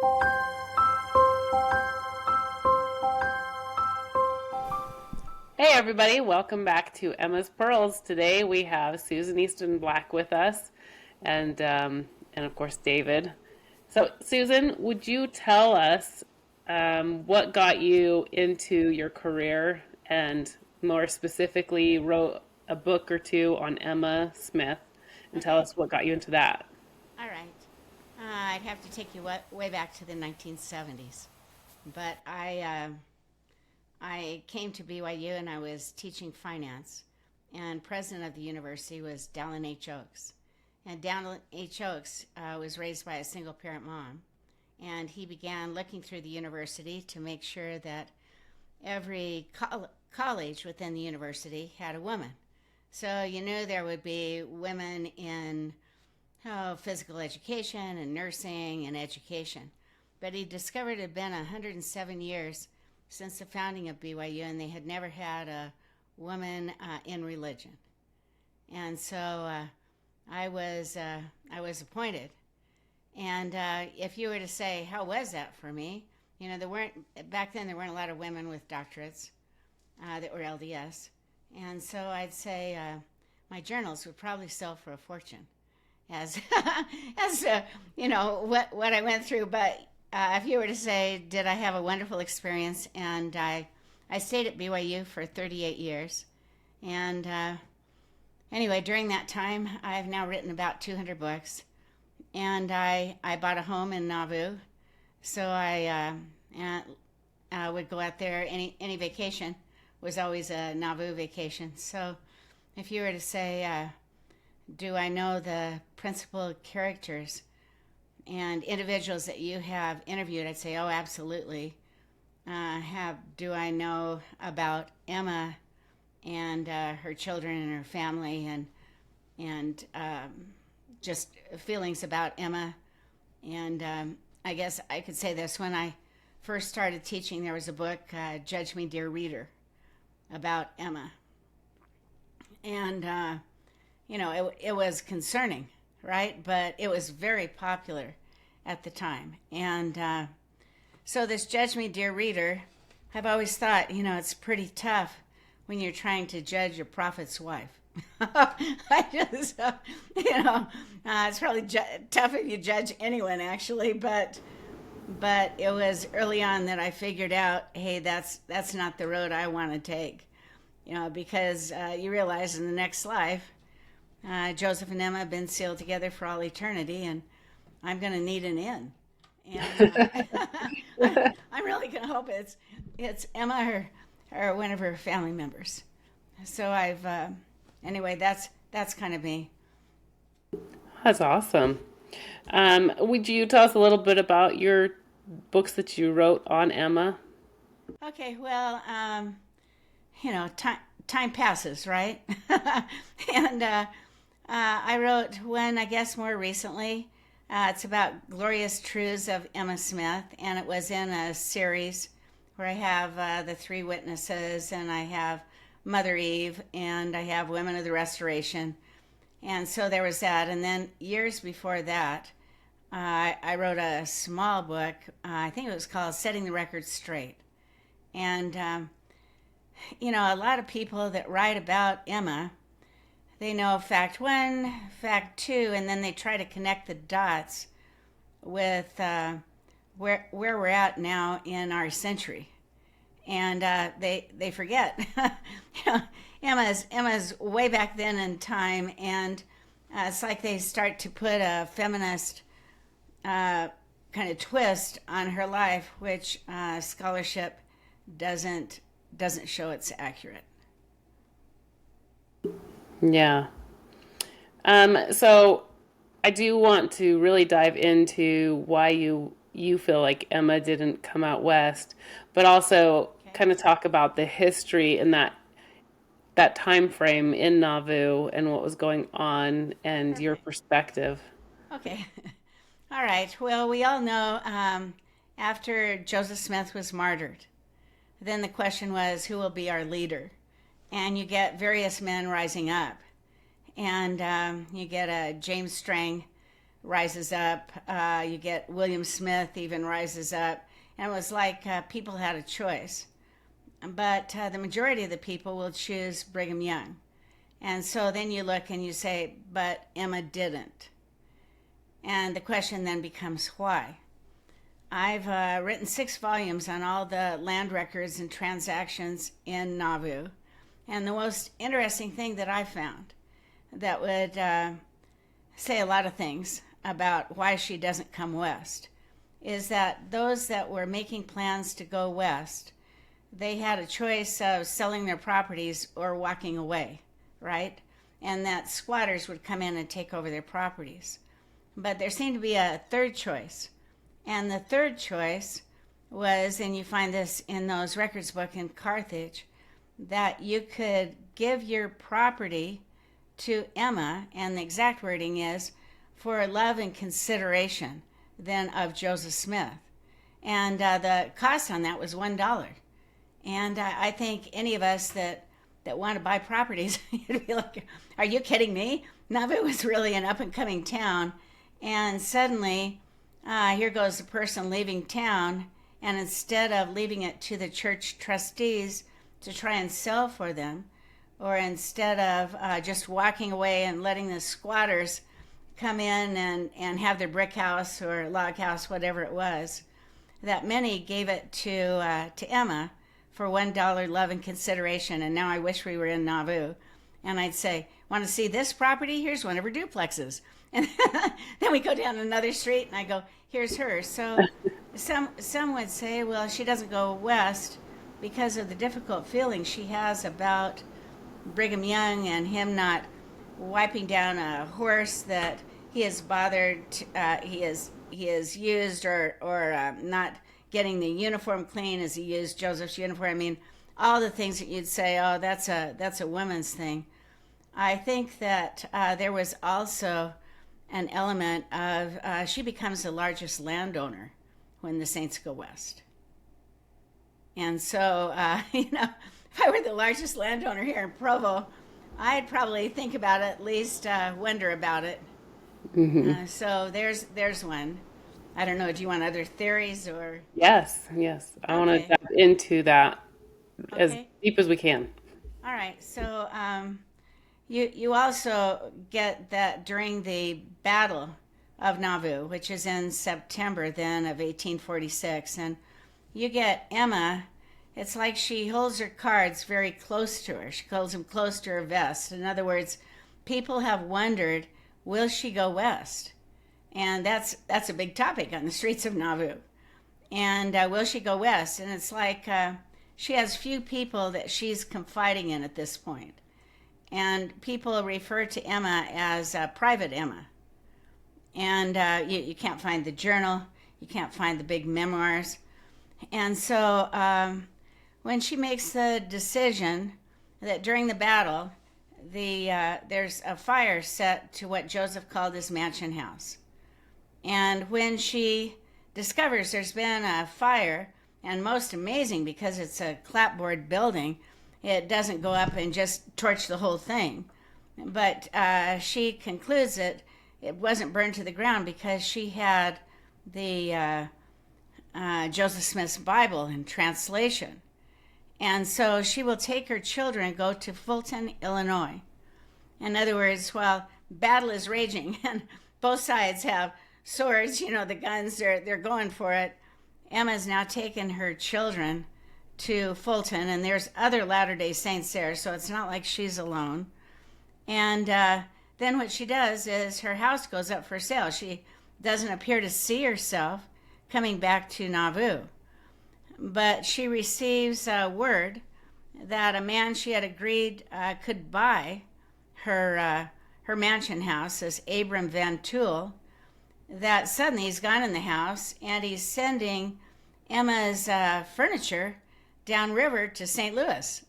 Hey everybody, welcome back to Emma's Pearls. Today we have Susan Easton Black with us and of course David. So Susan, would you tell us what got you into your career and more specifically wrote a book or two on Emma Smith and tell Okay, us what got you into that? all right. I'd have to take you way back to the 1970s, but I came to BYU and I was teaching finance, and president of the university was Dallin H. Oaks, and Dallin H. Oaks was raised by a single parent mom, and he began looking through the university to make sure that every college within the university had a woman. So you knew there would be women in physical education and nursing and education. But he discovered it had been 107 years since the founding of BYU, and they had never had a woman in religion. And so I was appointed. And if you were to say, how was that for me? You know, back then there weren't a lot of women with doctorates that were LDS. And so I'd say my journals would probably sell for a fortune as what I went through. But if you were to say, did I have a wonderful experience? And I stayed at BYU for 38 years. And anyway, during that time, I've now written about 200 books. And I bought a home in Nauvoo. So I would go out there. Any vacation was always a Nauvoo vacation. So if you were to say, do I know the principal characters and individuals that you have interviewed? I'd say, oh, absolutely. Do I know about Emma and her children and her family and just feelings about Emma? And I guess I could say this: when I first started teaching, there was a book, Judge Me, Dear Reader, about Emma, and it was concerning, right? But it was very popular at the time. And so this Judge Me, Dear Reader, I've always thought, it's pretty tough when you're trying to judge your prophet's wife. I just, it's probably tough if you judge anyone, actually, but it was early on that I figured out, hey, that's not the road I want to take, because you realize in the next life, Joseph and Emma have been sealed together for all eternity, and I'm going to need an in. And I'm really going to hope it's Emma or one of her family members. So anyway, that's kind of me. That's awesome. Would you tell us a little bit about your books that you wrote on Emma? Okay, well, time passes, right? And I wrote one, I guess, more recently. It's about glorious truths of Emma Smith, and it was in a series where I have the three witnesses, and I have Mother Eve, and I have Women of the Restoration. And so there was that. And then years before that, I wrote a small book. I think it was called Setting the Record Straight. And, a lot of people that write about Emma, they know fact one, fact two, and then they try to connect the dots with where we're at now in our century. And they forget. Emma's way back then in time, and it's like they start to put a feminist kind of twist on her life, which scholarship doesn't show it's accurate. Yeah. So I do want to really dive into why you feel like Emma didn't come out west, but also Okay. kind of talk about the history in that time frame in Nauvoo and what was going on and your Perfect. perspective. Okay. All right. Well, we all know after Joseph Smith was martyred, then the question was, who will be our leader? And you get various men rising up. And you get a James Strang, rises up. You get William Smith even rises up. And it was like people had a choice. But the majority of the people will choose Brigham Young. And so then you look and you say, but Emma didn't. And the question then becomes why? I've written 6 volumes on all the land records and transactions in Nauvoo. And the most interesting thing that I found that would say a lot of things about why she doesn't come west is that those that were making plans to go west, they had a choice of selling their properties or walking away, right? And that squatters would come in and take over their properties. But there seemed to be a third choice. And the third choice was, and you find this in those records book in Carthage, that you could give your property to Emma, and the exact wording is, for love and consideration then of Joseph Smith. And the cost on that was $1. And I think any of us that want to buy properties, you'd be like, are you kidding me? Nauvoo was really an up-and-coming town. And suddenly, here goes a person leaving town, and instead of leaving it to the church trustees to try and sell for them, or instead of just walking away and letting the squatters come in and have their brick house or log house, whatever it was, that many gave it to Emma for $1 love and consideration. And now I wish we were in Nauvoo. And I'd say, want to see this property? Here's one of her duplexes. And then we go down another street and I go, here's hers. So some would say, well, she doesn't go west because of the difficult feeling she has about Brigham Young and him not wiping down a horse that he has bothered, he has used, or not getting the uniform clean as he used Joseph's uniform. I mean, all the things that you'd say, oh, that's a woman's thing. I think that there was also an element of she becomes the largest landowner when the Saints go west. And so, if I were the largest landowner here in Provo, I'd probably think about it, at least wonder about it. Mm-hmm. So there's one. I don't know, do you want other theories or? Yes. I want to dive into that as Okay. deep as we can. All right. So you also get that during the Battle of Nauvoo, which is in September then of 1846, and you get Emma. It's like she holds her cards very close to her. She holds them close to her vest. In other words, people have wondered, will she go west? And that's a big topic on the streets of Nauvoo. And will she go west? And it's like she has few people that she's confiding in at this point. And people refer to Emma as Private Emma. And you can't find the journal. You can't find the big memoirs. And so when she makes the decision that during the battle, there's a fire set to what Joseph called his mansion house. And when she discovers there's been a fire, and most amazing because it's a clapboard building, it doesn't go up and just torch the whole thing. But she concludes that it wasn't burned to the ground because she had the Joseph Smith's Bible in translation. And so she will take her children and go to Fulton, Illinois. In other words, while battle is raging and both sides have swords, the guns, they're going for it, Emma's now taken her children to Fulton, and there's other Latter-day Saints there, so it's not like she's alone. And then what she does is her house goes up for sale. She doesn't appear to see herself coming back to Nauvoo. But she receives word that a man she had agreed could buy her mansion house, as Abram Van Tool, that suddenly he's gone in the house and he's sending Emma's furniture downriver to St. Louis.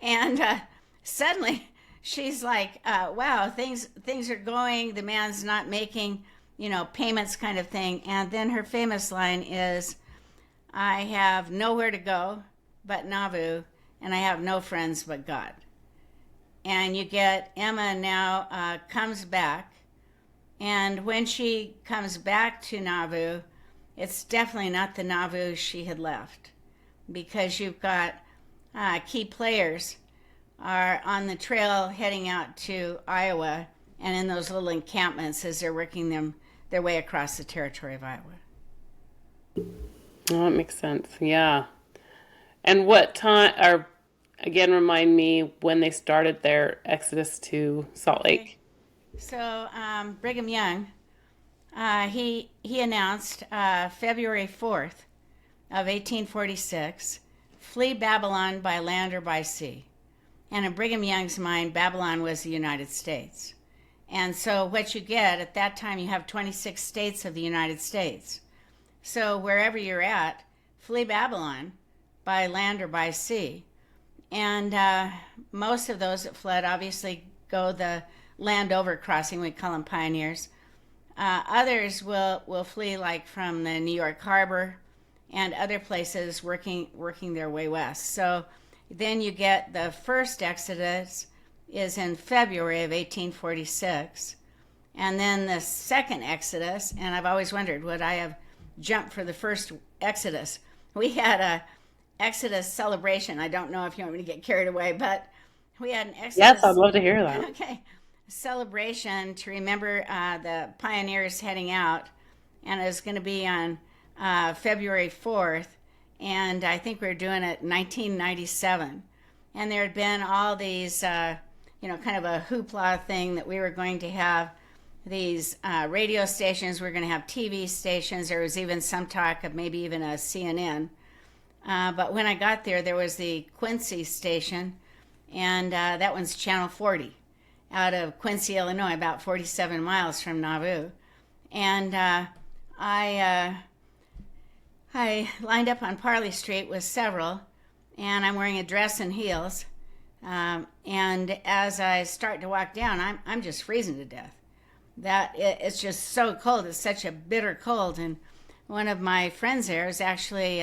And suddenly she's like, wow, things are going, the man's not making, payments kind of thing. And then her famous line is, I have nowhere to go but Nauvoo, and I have no friends but God. And you get Emma now comes back, And when she comes back to Nauvoo, it's definitely not the Nauvoo she had left, because you've got key players are on the trail heading out to Iowa and in those little encampments as they're working their way across the territory of Iowa. Oh, that makes sense. Yeah. And what time, or again, remind me when they started their exodus to Salt Okay. Lake. So Brigham Young, he announced February 4th of 1846, flee Babylon by land or by sea. And in Brigham Young's mind, Babylon was the United States. And so what you get at that time, you have 26 states of the United States. So wherever you're at, flee Babylon by land or by sea. And most of those that fled obviously go the land over crossing. We call them pioneers. Others will flee like from the New York Harbor and other places, working their way west. So then you get the first exodus is in February of 1846. And then the second exodus, and I've always wondered, would I have jumped for the first exodus? We had a exodus celebration. I don't know if you want me to get carried away, but we had an Yes, I'd exodus. love to hear that. Okay, celebration to remember the pioneers heading out, and it was going to be on February 4th, and I think we were doing it 1997. And there had been all these, kind of a hoopla thing that we were going to have these radio stations, we were going to have TV stations. There was even some talk of maybe even a CNN. But when I got there, there was the Quincy station, and that one's Channel 40 out of Quincy, Illinois, about 47 miles from Nauvoo. And I lined up on Parley Street with several, and I'm wearing a dress and heels. And as I start to walk down, I'm just freezing to death. It's just so cold. It's such a bitter cold. And one of my friends there is actually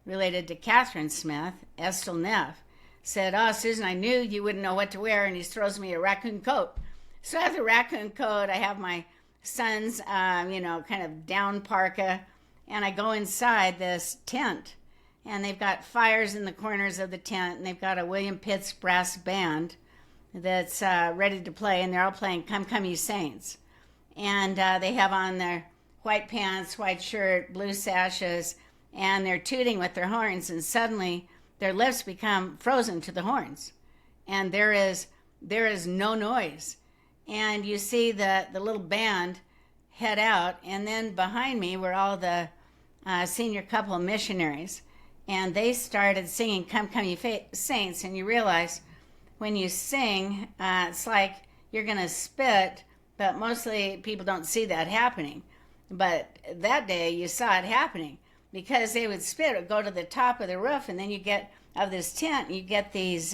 related to Catherine Smith, Estel Neff, said, "Oh, Susan, I knew you wouldn't know what to wear," and he throws me a raccoon coat. So I have the raccoon coat. I have my son's, kind of down parka, and I go inside this tent, and they've got fires in the corners of the tent, and they've got a William Pitts brass band that's ready to play, and they're all playing "Come Come You Saints." And they have on their white pants, white shirt, blue sashes, and they're tooting with their horns, and suddenly their lips become frozen to the horns, and there is no noise. And you see the little band head out, and then behind me were all the senior couple missionaries, and they started singing "Come Come You Saints," and you realize when you sing, it's like you're going to spit, but mostly people don't see that happening. But that day you saw it happening, because they would spit, it would go to the top of the roof, and then you get, of this tent, you get these,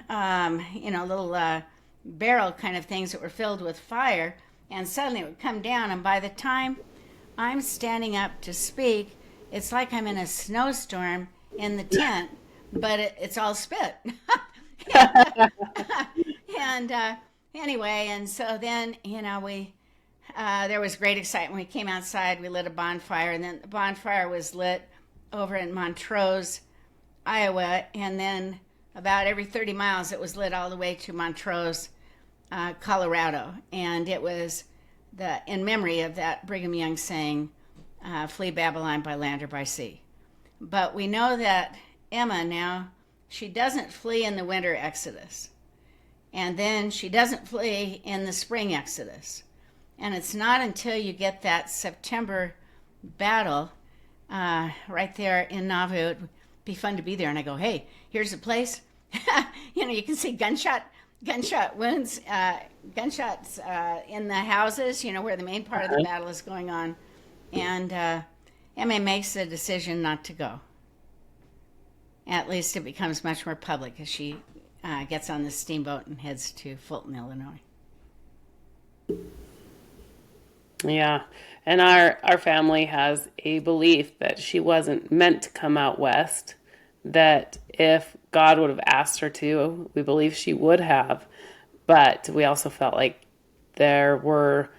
little barrel kind of things that were filled with fire, and suddenly it would come down, and by the time I'm standing up to speak, it's like I'm in a snowstorm in the tent, but it's all spit. And anyway, and so then, we there was great excitement. We came outside, we lit a bonfire, and then the bonfire was lit over in Montrose, Iowa, and then about every 30 miles it was lit all the way to Montrose, Colorado. And it was in memory of that Brigham Young saying, "Flee Babylon by land or by sea." But we know that Emma now, she doesn't flee in the winter exodus. And then she doesn't flee in the spring exodus. And it's not until you get that September battle right there in Nauvoo. It'd be fun to be there. And I go, "Hey, here's a place." You can see gunshot wounds, gunshots in the houses, where the main part of the battle is going on. And Emma makes the decision not to go. At least it becomes much more public as she gets on the steamboat and heads to Fulton, Illinois. Yeah. And our family has a belief that she wasn't meant to come out west, that if God would have asked her to, we believe she would have. But we also felt like there were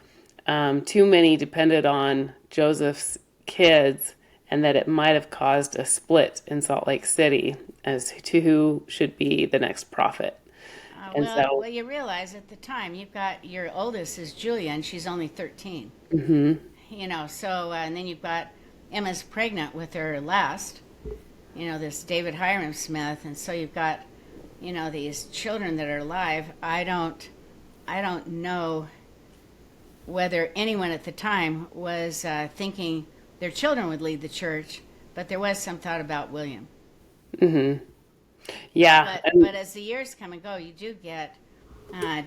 too many depended on Joseph's kids, and that it might have caused a split in Salt Lake City as to who should be the next prophet. And so, Well, you realize at the time you've got your oldest is Julia, and she's only 13. mhm, So and then you've got Emma's pregnant with her last. This David Hiram Smith, and so you've got these children that are alive. I don't know whether anyone at the time was thinking their children would lead the church, but there was some thought about William. mhm, yeah, But as the years come and go, you do get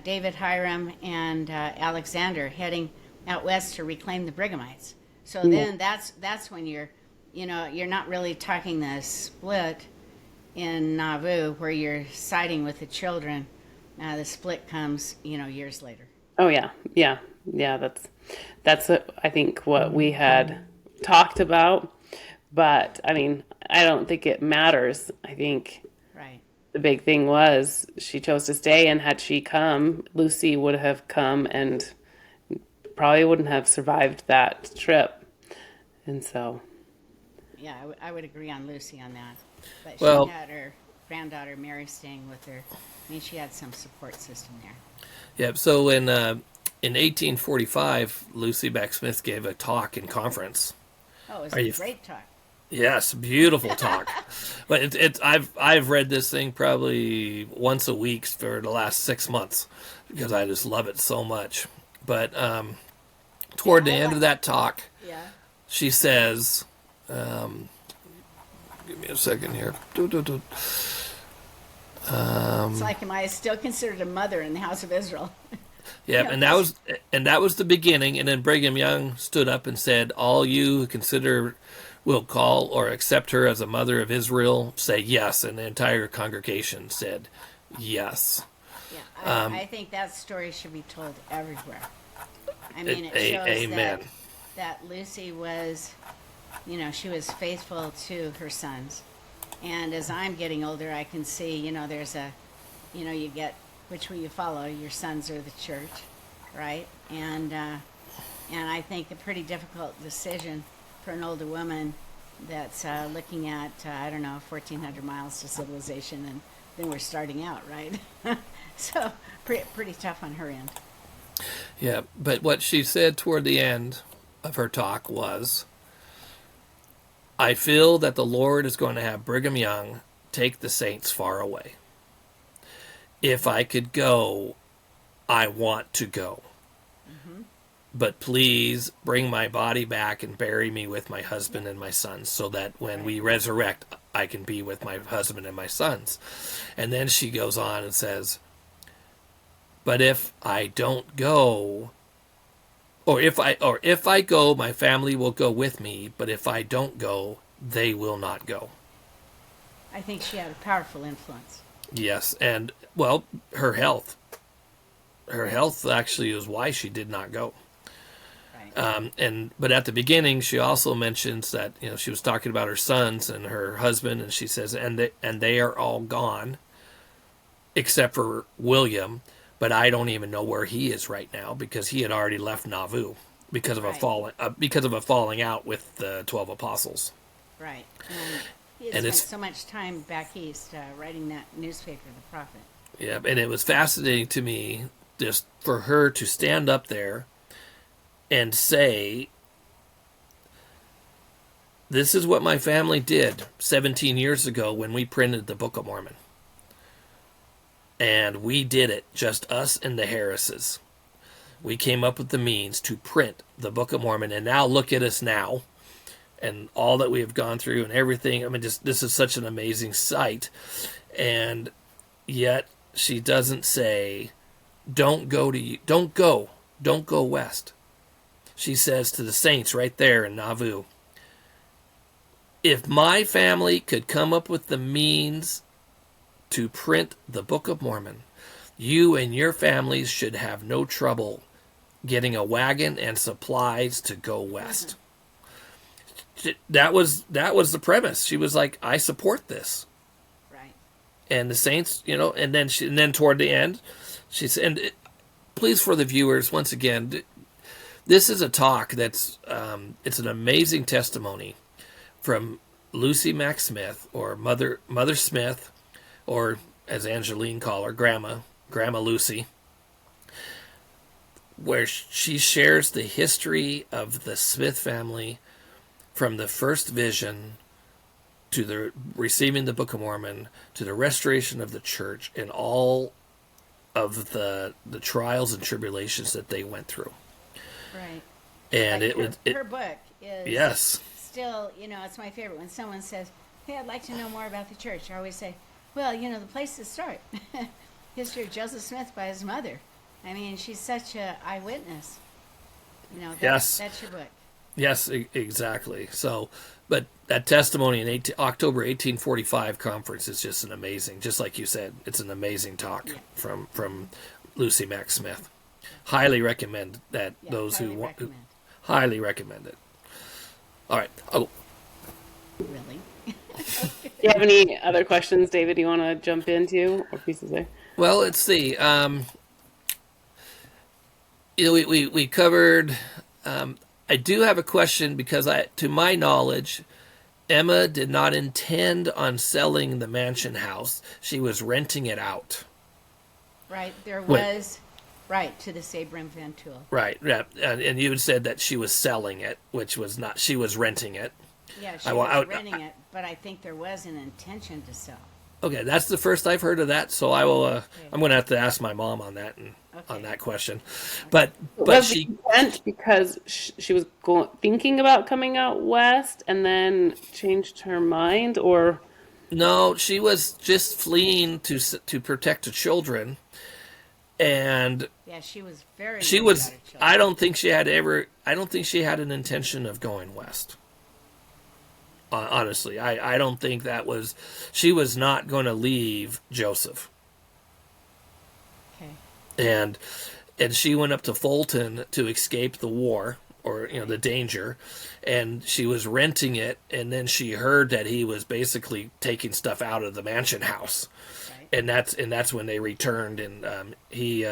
David Hiram and Alexander heading out west to reclaim the Brighamites. So then that's when you're not really talking the split in Nauvoo where you're siding with the children. The split comes years later. oh yeah, yeah, yeah. That's I think what we had talked about, but I mean, I don't think it matters. I think Right. the big thing was she chose to stay, and had she come, Lucy would have come and probably wouldn't have survived that trip. And so, Yeah, I would agree on Lucy on that. But she Well, had her granddaughter Mary staying with her. I mean, she had some support system there. yeah. So in 1845, Lucy Beck Smith gave a talk in conference. Oh, it was Are a you? great talk. Yes, beautiful talk. But I've read this thing probably once a week for the last 6 months because I just love it so much. But toward the I end like. of that talk, Yeah. she says, "Give me a second here." It's like, am I still considered a mother in the house of Israel? Yeah, Yeah, and that was the beginning. And then Brigham Young stood up and said, "All you who consider will call or accept her as a mother of Israel, say yes." And the entire congregation said yes. Yeah, I think that story should be told everywhere. I mean, it shows Amen. that Lucy was, she was faithful to her sons. And as I'm getting older, I can see, there's you get which will you follow? Your sons or the church, right? And I think a pretty difficult decision for an older woman that's looking at, I don't know, 1,400 miles to civilization, and then we're starting out, right? So pretty tough on her end. Yeah, but what she said toward the end of her talk was, "I feel that the Lord is going to have Brigham Young take the saints far away. If I could go, I want to go. But please bring my body back and bury me with my husband and my sons so that when we resurrect, I can be with my husband and my sons." And then she goes on and says, "But if I don't go, or if I go, my family will go with me, but if I don't go, they will not go." I think she had a powerful influence. Yes, and well, her health. Her health actually is why she did not go. Right. But at the beginning, she also mentions that she was talking about her sons and her husband, and she says, and they are all gone, except for William. But I don't even know where he is right now because he had already left Nauvoo because of a falling out with the 12 apostles. Right. And he had And spent it's so much time back east writing that newspaper, The Prophet. yeah, and it was fascinating to me just for her to stand up there and say, "This is what my family did 17 years ago when we printed the Book of Mormon. And we did it, just us and the Harrises. We came up with the means to print the Book of Mormon, and now look at us now, and all that we have gone through and everything. I mean, this is such an amazing sight." And yet she doesn't say, don't go west. She says to the saints right there in Nauvoo, "If my family could come up with the means to print the Book of Mormon, you and your families should have no trouble getting a wagon and supplies to go west." That was the premise. She was like, "I support this." Right. And the saints, and then toward the end, she said, please, for the viewers, once again, this is a talk that's it's an amazing testimony from Lucy Mack Smith, or Mother Smith, or as Angeline called her, Grandma Lucy, where she shares the history of the Smith family from the first vision to the receiving the Book of Mormon to the restoration of the church and all of the trials and tribulations that they went through. Right. And like her book is yes, still, it's my favorite. When someone says, hey, I'd like to know more about the church, I always say, well, the place to start. History of Joseph Smith by his mother. I mean, she's such an eyewitness. Yes. That's your book. Yes, exactly. So, but that testimony in October 1845 conference is just just like you said, it's an amazing talk from Lucy Mack Smith. Highly recommend that those who want to. Highly recommend it. All right. Oh. Really? Do you have any other questions, David, you want to jump into or pieces there? Well, let's see. We covered. I do have a question because to my knowledge, Emma did not intend on selling the mansion house. She was renting it out. Right. There was. Right, to the Sabram Van Tool. Right, yeah. And you had said that she was selling it, which was not, she was renting it. Yeah, she was renting it, but I think there was an intention to sell. Okay, that's the first I've heard of that, so I will, I'm going to have to ask my mom on that on that question. But she went because she was thinking about coming out west and then changed her mind, or? No, she was just fleeing to protect the children. And yeah, she was very. She was. I don't think she had an intention of going west. Honestly, I don't think that was. She was not going to leave Joseph. Okay. And she went up to Fulton to escape the war or the danger, and she was renting it. And then she heard that he was basically taking stuff out of the mansion house. And that's when they returned, and he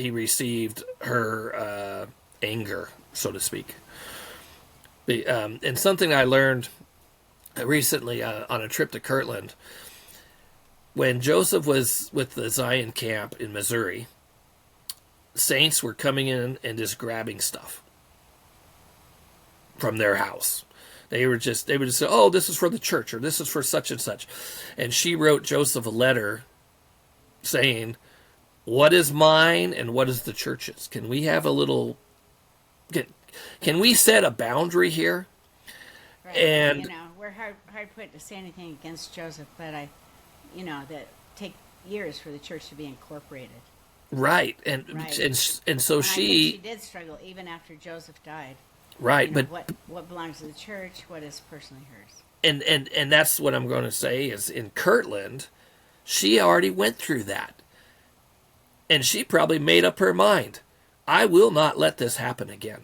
received her anger, so to speak. And something I learned recently on a trip to Kirtland, when Joseph was with the Zion camp in Missouri, saints were coming in and just grabbing stuff from their house. They would just say, oh, this is for the church, or this is for such and such. And she wrote Joseph a letter saying, what is mine and what is the church's? Can we have a little, can we set a boundary here? Right. And we're hard put to say anything against Joseph, but that take years for the church to be incorporated. Right. And so she did struggle even after Joseph died. Right, but what belongs to the church, what is personally hers. And that's what I'm going to say is in Kirtland, she already went through that. And she probably made up her mind. I will not let this happen again.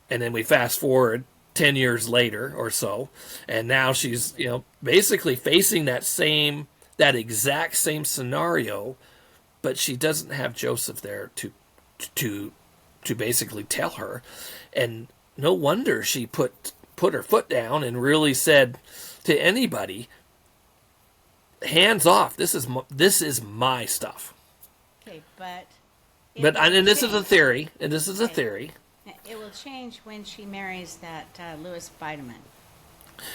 And then we fast forward 10 years later or so, and now she's, basically facing that exact same scenario, but she doesn't have Joseph there to basically tell her. And no wonder she put her foot down and really said to anybody, hands off, this is my stuff. Okay, but this is a theory, and this is a theory. It will change when she marries that Louis Bideman,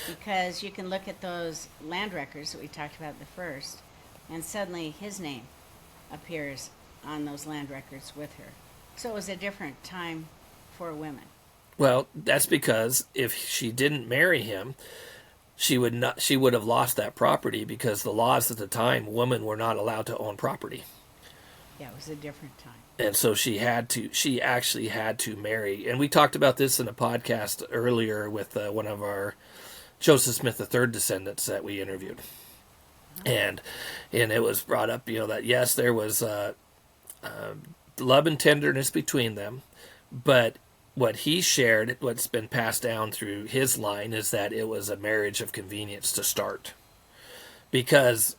because you can look at those land records that we talked about at the first, and suddenly his name appears on those land records with her. So it was a different time for women. Well, that's because if she didn't marry him, she would have lost that property, because the laws at the time, women were not allowed to own property. Yeah, it was a different time. And so she actually had to marry. And we talked about this in a podcast earlier with one of our Joseph Smith III descendants that we interviewed. And it was brought up, that yes, there was love and tenderness between them, but what he shared, what's been passed down through his line, is that it was a marriage of convenience to start, because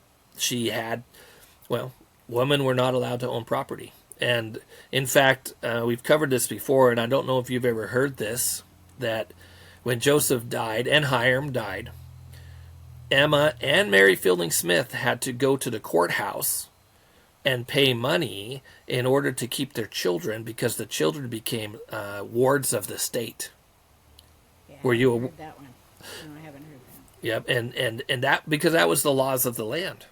women were not allowed to own property, And in fact, we've covered this before, and I don't know if you've ever heard this, that when Joseph died and Hiram died, Emma and Mary Fielding Smith had to go to the courthouse and pay money in order to keep their children, because the children became wards of the state. Yeah, Were I you? haven't heard that one? No, I haven't heard that. Yep, and that, because that was the laws of the land.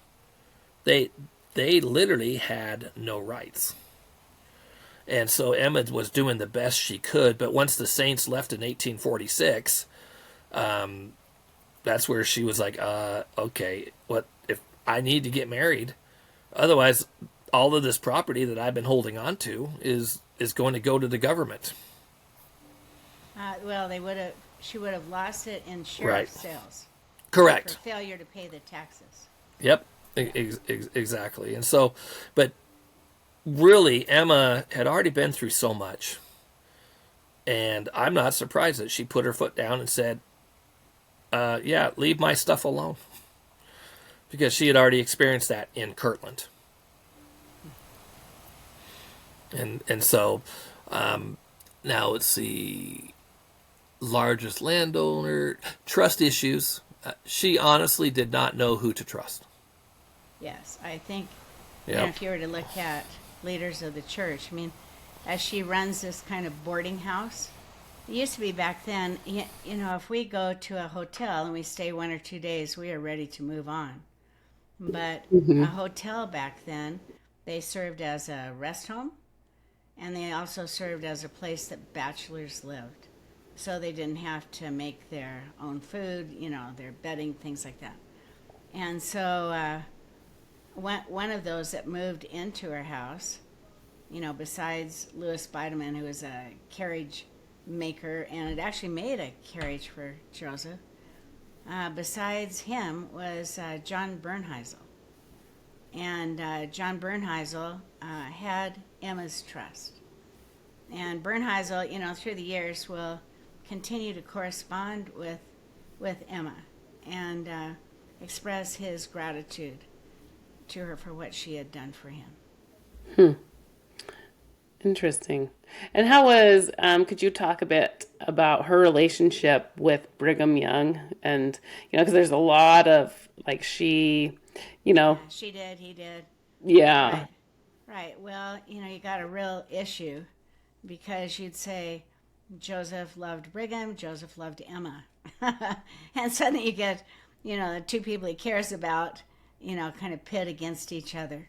They literally had no rights. And so Emma was doing the best she could, but once the Saints left in 1846, that's where she was like, okay, what if I need to get married? Otherwise, all of this property that I've been holding on to is going to go to the government. Well, she would have lost it in sheriff Right. sales Correct. for failure to pay the taxes. Yep, exactly. And so, but really, Emma had already been through so much. And I'm not surprised that she put her foot down and said, yeah, leave my stuff alone. Because she had already experienced that in Kirtland. And so, now let's see, largest landowner, trust issues. She honestly did not know who to trust. Yes, I think, Yep. and if you were to look at leaders of the church, I mean, as she runs this kind of boarding house, it used to be back then, you know, if we go to a hotel and we stay 1 or 2 days, we are ready to move on. But a hotel back then, they served as a rest home, and they also served as a place that bachelors lived. So they didn't have to make their own food, you know, their bedding, things like that. And so one of those that moved into her house, you know, besides Louis Bideman, who was a carriage maker and had actually made a carriage for Joseph, besides him was John Bernheisel. And John Bernheisel had Emma's trust. And Bernheisel, you know, through the years will continue to correspond with Emma and express his gratitude to her for what she had done for him. Interesting. And how was, could you talk a bit about her relationship with Brigham Young? And, you know, because there's a lot of, like, she, you know, She did, he did. yeah. Right. Right. Well, you know, you got a real issue because you'd say Joseph loved Brigham, Joseph loved Emma. And suddenly you get, you know, the two people he cares about, you know, kind of pit against each other.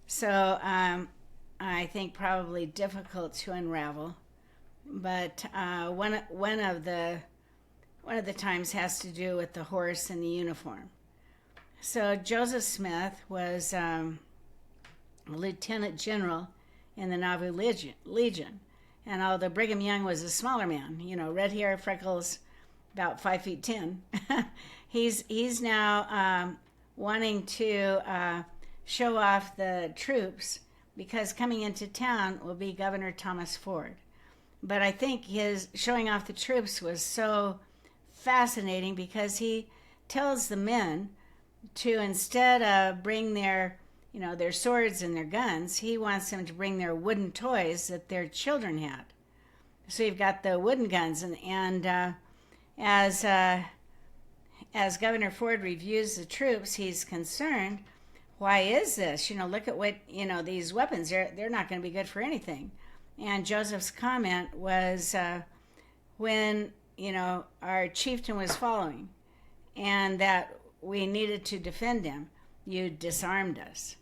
So I think probably difficult to unravel. But one of the times has to do with the horse and the uniform. So Joseph Smith was a lieutenant general in the Nauvoo Legion. And although Brigham Young was a smaller man, you know, red hair, freckles, about 5'10", he's now wanting to show off the troops because coming into town will be Governor Thomas Ford. But I think his showing off the troops was so fascinating because he tells the men to, instead of bring their, you know, their swords and their guns, he wants them to bring their wooden toys that their children had. So you've got the wooden guns, and as Governor Ford reviews the troops, he's concerned. Why is this? You know, look at what, you know, these weapons, they're not going to be good for anything. And Joseph's comment was, when, you know, our chieftain was following and that we needed to defend him, you disarmed us.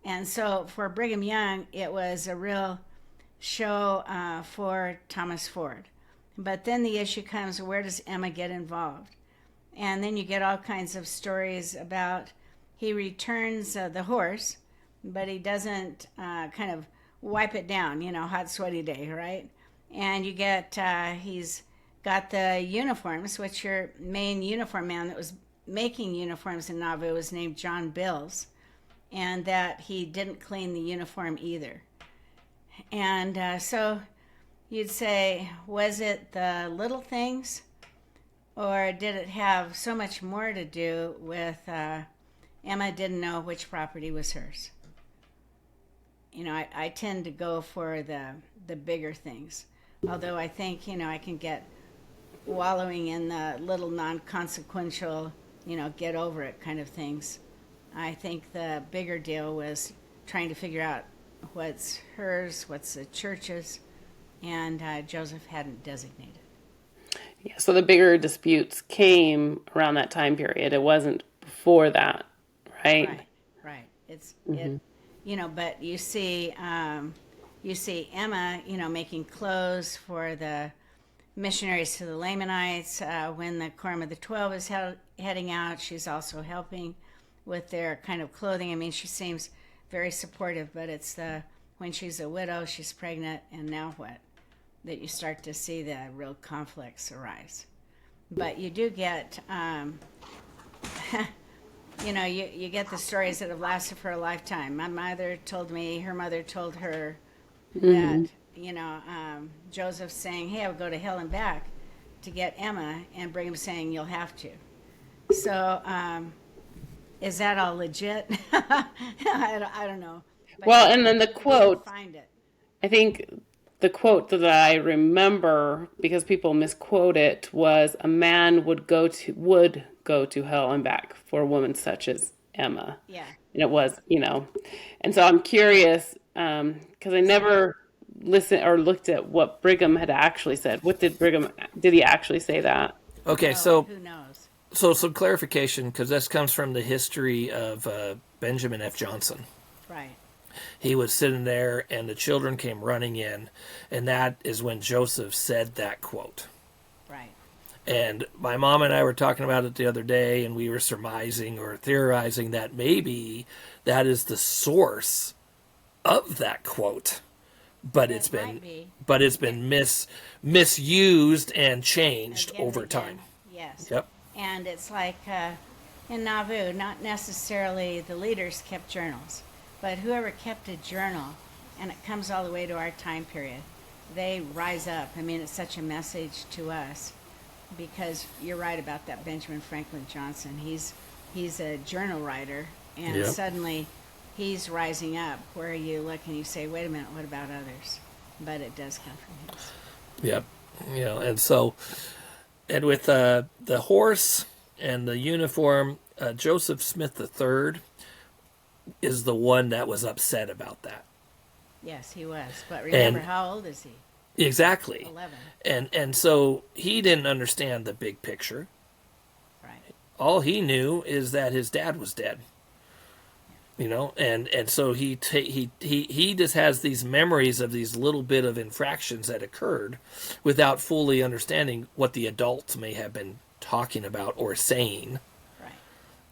And so for Brigham Young, it was a real show for Thomas Ford. But then the issue comes, where does Emma get involved? And then you get all kinds of stories about he returns the horse, but he doesn't kind of wipe it down, you know, hot, sweaty day, right? And you get, he's got the uniforms, which your main uniform man that was making uniforms in Nauvoo was named John Bills, and that he didn't clean the uniform either. And so you'd say, was it the little things, or did it have so much more to do with Emma didn't know which property was hers? I tend to go for the bigger things. Although I think, I can get wallowing in the little non-consequential, get over it kind of things. I think the bigger deal was trying to figure out what's hers, what's the church's, and Joseph hadn't designated. Yeah, so the bigger disputes came around that time period. It wasn't before that, right? Right, right. It, but you see Emma, making clothes for the missionaries to the Lamanites. When the Quorum of the 12 is heading out, she's also helping with their kind of clothing. I mean, she seems very supportive, but it's when she's a widow, she's pregnant, and now what? That you start to see the real conflicts arise. But you do get, you get the stories that have lasted for a lifetime. My mother told me, her mother told her that, Joseph saying, hey, I'll go to hell and back to get Emma, and Brigham saying, you'll have to. So, is that all legit? I don't know. But Well, and then the quote, find it. I think the quote that I remember, because people misquote it, was a man would go to hell and back for a woman such as Emma. Yeah. And it was, and so I'm curious, because I never listened or looked at what Brigham had actually said. Did he actually say that? Okay, Oh, so who knows? so some clarification, because this comes from the history of Benjamin F. Johnson. Right. He was sitting there, and the children came running in, and that is when Joseph said that quote. Right. And my mom and I were talking about it the other day, and we were surmising or theorizing that maybe that is the source of that quote, but it's been misused and changed Again and over again. time. Yes. Yep. And it's like in Nauvoo, not necessarily the leaders kept journals, but whoever kept a journal, and it comes all the way to our time period, they rise up. I mean, it's such a message to us, because you're right about that Benjamin Franklin Johnson. He's a journal writer, and Yep. suddenly he's rising up where you look and you say, wait a minute, what about others? But it does come from his. Yep. And with the horse and the uniform, Joseph Smith III is the one that was upset about that. Yes, he was. But remember, And- how old is he? Exactly. 11. And so he didn't understand the big picture. Right. All he knew is that his dad was dead. And so he just has these memories of these little bit of infractions that occurred without fully understanding what the adults may have been talking about or saying. Right.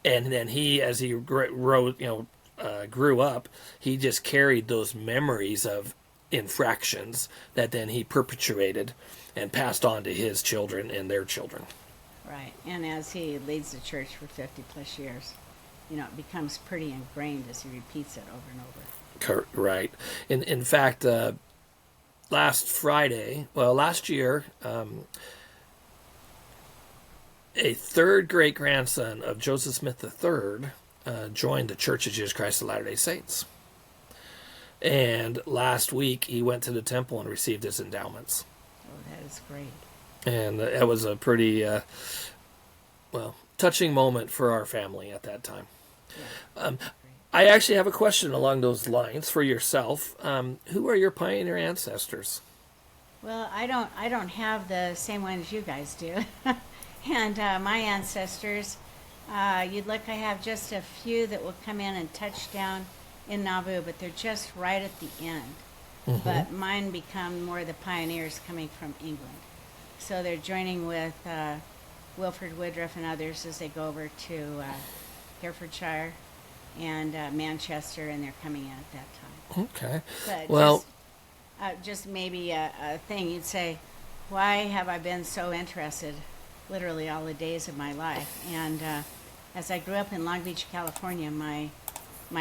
And then as he grew up, he just carried those memories of infractions that then he perpetuated and passed on to his children and their children. Right. And as he leads the church for 50 plus years, it becomes pretty ingrained as he repeats it over and over. Right. In fact, last year, a third great grandson of Joseph Smith III joined the Church of Jesus Christ of Latter-day Saints. And last week he went to the temple and received his endowments. Oh, that is great. And it was a pretty, touching moment for our family at that time. Yeah. I actually have a question along those lines for yourself. Who are your pioneer ancestors? Well, I don't have the same ones you guys do. And my ancestors, you'd look, I have just a few that will come in and touch down in Nauvoo, but they're just right at the end. Mm-hmm. But mine become more the pioneers coming from England. So they're joining with Wilfred Woodruff and others as they go over to Herefordshire and Manchester, and they're coming in at that time. Okay. But Well, just maybe a thing you'd say, why have I been so interested literally all the days of my life? And as I grew up in Long Beach, California, my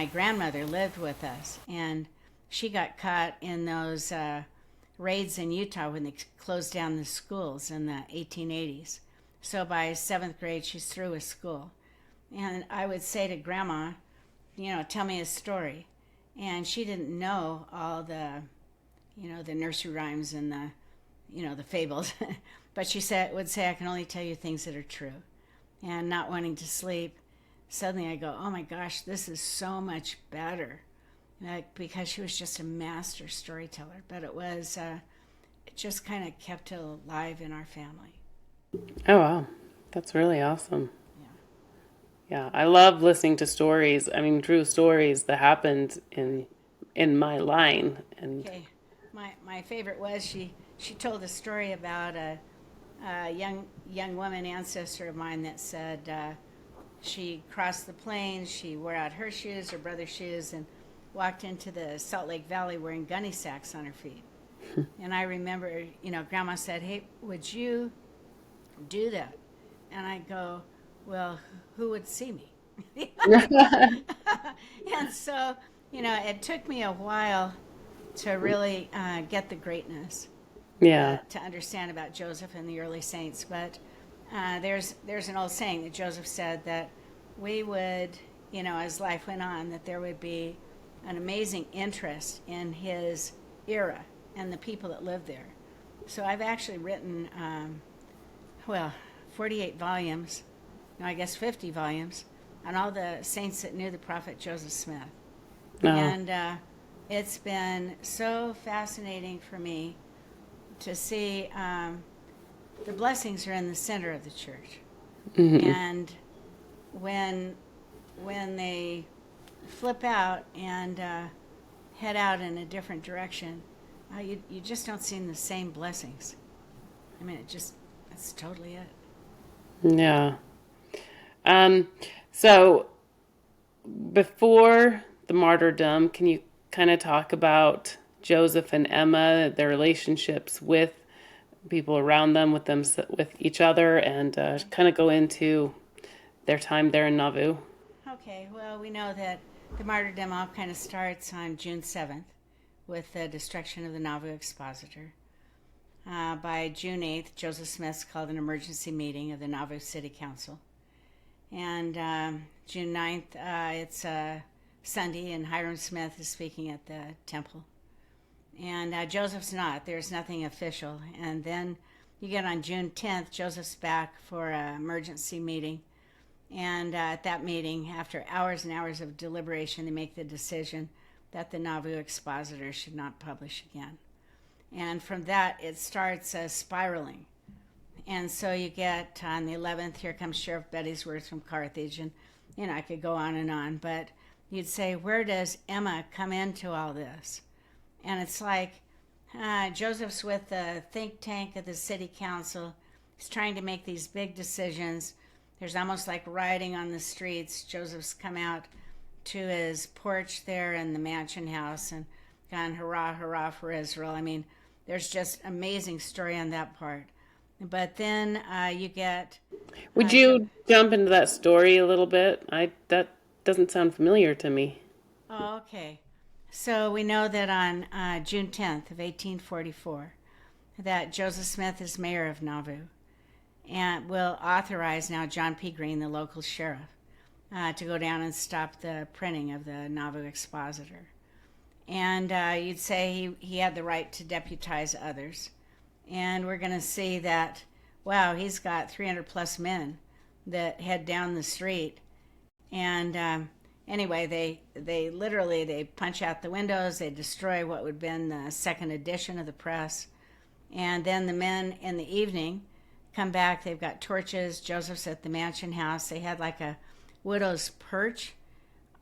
grandmother lived with us, and she got caught in those raids in Utah when they closed down the schools in the 1880s. So by 7th grade, she's through with school. And I would say to Grandma, tell me a story. and she didn't know all the, the nursery rhymes and the fables. But she would say, I can only tell you things that are true. And not wanting to sleep, suddenly I go, oh my gosh, this is so much better. Because she was just a master storyteller. But it just kind of kept it alive in our family. Oh, wow. That's really awesome. Yeah. Yeah, I love listening to stories. I mean, true stories that happened in my line. And Okay. My favorite was she told a story about a young woman ancestor of mine that said she crossed the plains, she wore out her shoes, her brother's shoes, and walked into the Salt Lake Valley wearing gunny sacks on her feet. And I remember, Grandma said, hey, would you do that? And I go, well, who would see me? And so, it took me a while to really get the greatness yeah. to understand about Joseph and the early saints. But there's an old saying that Joseph said that we would, as life went on, that there would be an amazing interest in his era and the people that lived there. So I've actually written, 48 volumes, no, I guess 50 volumes, on all the saints that knew the prophet Joseph Smith. No. And it's been so fascinating for me to see the blessings are in the center of the church. Mm-hmm. And when they flip out and head out in a different direction, you just don't see the same blessings. I mean, that's totally it. Yeah. So before the martyrdom, can you kind of talk about Joseph and Emma, their relationships with people around them, with each other, and kind of go into their time there in Nauvoo? Okay, well, we know that the martyrdom all kind of starts on June 7th with the destruction of the Nauvoo expositor. By June 8th, Joseph Smith called an emergency meeting of the Nauvoo City Council. And June 9th, it's Sunday, and Hiram Smith is speaking at the temple. And Joseph's not. There's nothing official. And then you get on June 10th, Joseph's back for an emergency meeting. And at that meeting, after hours and hours of deliberation, they make the decision that the Nauvoo expositor should not publish again. And from that, it starts spiraling. And so you get on the 11th, here comes Sheriff Bettysworth from Carthage. And, I could go on. But you'd say, where does Emma come into all this? And it's like Joseph's with the think tank of the city council. He's trying to make these big decisions. There's almost like rioting on the streets. Joseph's come out to his porch there in the mansion house and gone, hurrah, hurrah for Israel. I mean, there's just amazing story on that part. But then you get... Would you jump into that story a little bit? That doesn't sound familiar to me. Oh, okay. So we know that on June 10th of 1844, that Joseph Smith is mayor of Nauvoo and will authorize now John P. Green, the local sheriff, to go down and stop the printing of the Nauvoo expositor. And you'd say he had the right to deputize others. And we're going to see that, wow, he's got 300 plus men that head down the street. And anyway, they literally punch out the windows, they destroy what would have been the second edition of the press. And then the men in the evening come back, they've got torches. Joseph's at the mansion house. They had like a widow's perch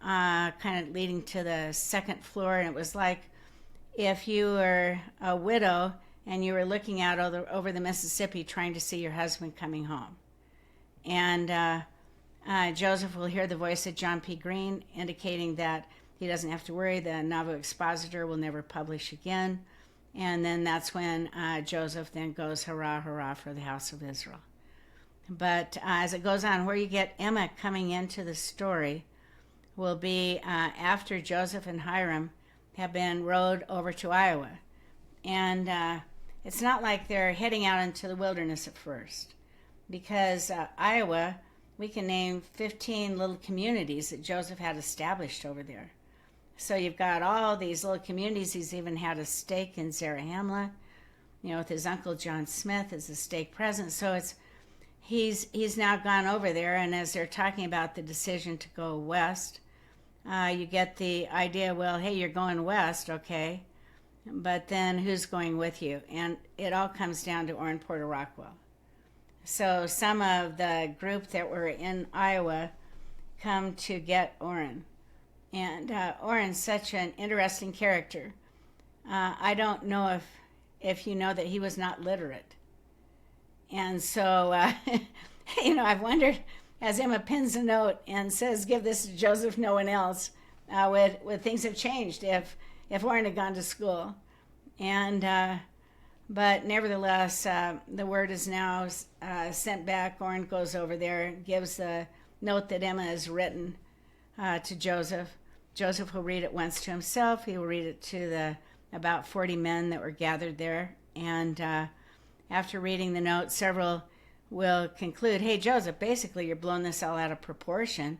kind of leading to the second floor. And it was like if you were a widow and you were looking out over the Mississippi trying to see your husband coming home. And Joseph will hear the voice of John P. Green indicating that he doesn't have to worry, the Nauvoo expositor will never publish again. And then that's when Joseph then goes, hurrah, hurrah for the house of Israel. But as it goes on, where you get Emma coming into the story will be after Joseph and Hiram have been rowed over to Iowa. And it's not like they're heading out into the wilderness at first, because Iowa, we can name 15 little communities that Joseph had established over there. So you've got all these little communities. He's even had a stake in Zarahemla, with his uncle John Smith as a stake president. So he's now gone over there, and as they're talking about the decision to go west, you get the idea, well, hey, you're going west, okay, but then who's going with you? And it all comes down to Orrin Porter Rockwell. So some of the group that were in Iowa come to get Orrin. And Orrin's such an interesting character. I don't know if you know that he was not literate. And so, I've wondered, as Emma pins a note and says, give this to Joseph, no one else, would things have changed if Orrin had gone to school. And but nevertheless, the word is now sent back. Orrin goes over there, gives the note that Emma has written to Joseph. Joseph will read it once to himself. He will read it to the about 40 men that were gathered there. And after reading the note, several will conclude, hey, Joseph, basically you're blowing this all out of proportion.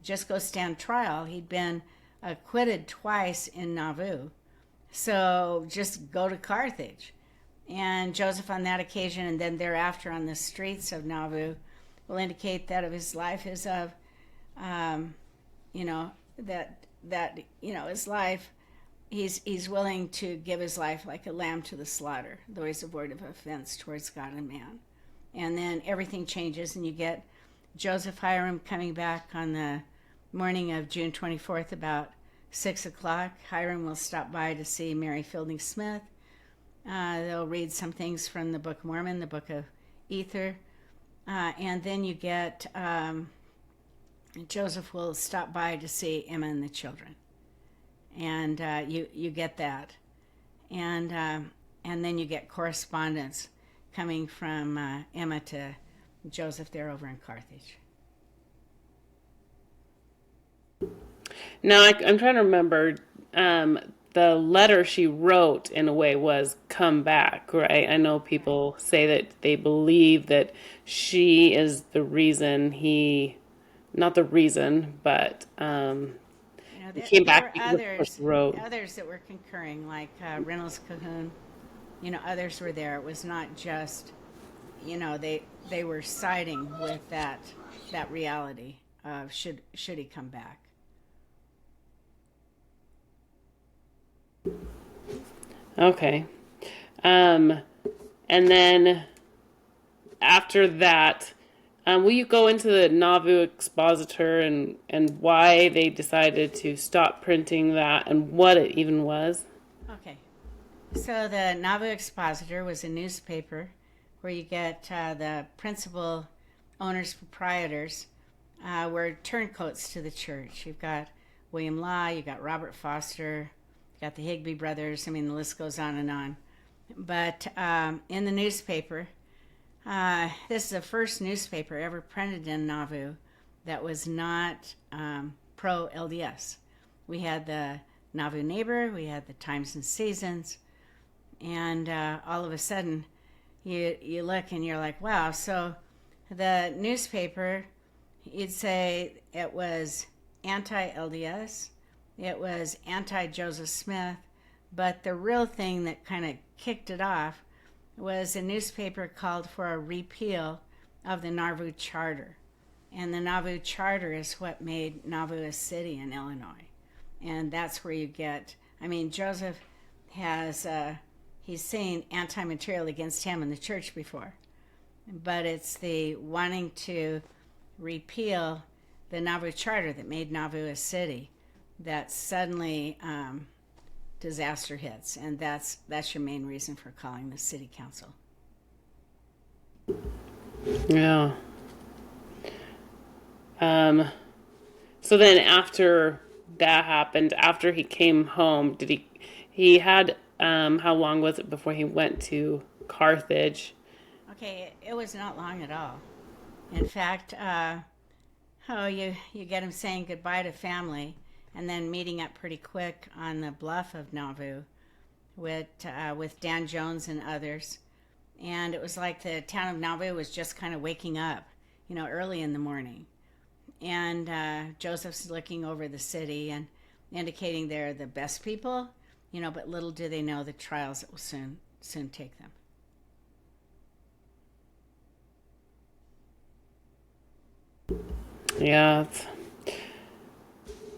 Just go stand trial. He'd been acquitted twice in Nauvoo. So just go to Carthage. And Joseph on that occasion, and then thereafter on the streets of Nauvoo, will indicate that of his life is of, his life, he's willing to give his life like a lamb to the slaughter, though he's avoid of offense towards God and man. And then everything changes, and you get Joseph Hiram coming back on the morning of June 24th about 6 o'clock. Hiram will stop by to see Mary Fielding Smith. They'll read some things from the Book of Mormon, the Book of Ether. And then you get Joseph will stop by to see Emma and the children. And you get that. And then you get correspondence coming from Emma to Joseph there over in Carthage. Now, I'm trying to remember, the letter she wrote in a way was come back, right? I know people say that they believe that she is the reason not the reason, but he came back there were because he wrote. others that were concurring, like Reynolds Cahoon. Others were there. It was not just, they were siding with that reality of should he come back. Okay. And then after that, will you go into the Nauvoo Expositor and why they decided to stop printing that and what it even was? Okay. So the Nauvoo Expositor was a newspaper where you get the principal owners, proprietors, were turncoats to the church. You've got William Law, you've got Robert Foster, you've got the Higbee brothers. I mean, the list goes on and on. But in the newspaper, this is the first newspaper ever printed in Nauvoo that was not pro-LDS. We had the Nauvoo Neighbor, we had the Times and Seasons, and all of a sudden you look and you're like, wow. So the newspaper, you'd say it was anti-LDS, it was anti-Joseph Smith, but the real thing that kind of kicked it off was a newspaper called for a repeal of the Nauvoo Charter. And the Nauvoo Charter is what made Nauvoo a city in Illinois. And that's where you get, Joseph has, he's seen anti-material against him in the church before. But it's the wanting to repeal the Nauvoo Charter that made Nauvoo a city that suddenly disaster hits. And that's your main reason for calling the city council. Yeah. So then after that happened, after he came home, he had, how long was it before he went to Carthage? Okay, it was not long at all. In fact, you get him saying goodbye to family and then meeting up pretty quick on the bluff of Nauvoo with Dan Jones and others. And it was like the town of Nauvoo was just kind of waking up, early in the morning. And Joseph's looking over the city, and indicating they're the best people, but little do they know the trials that will soon take them. Yeah,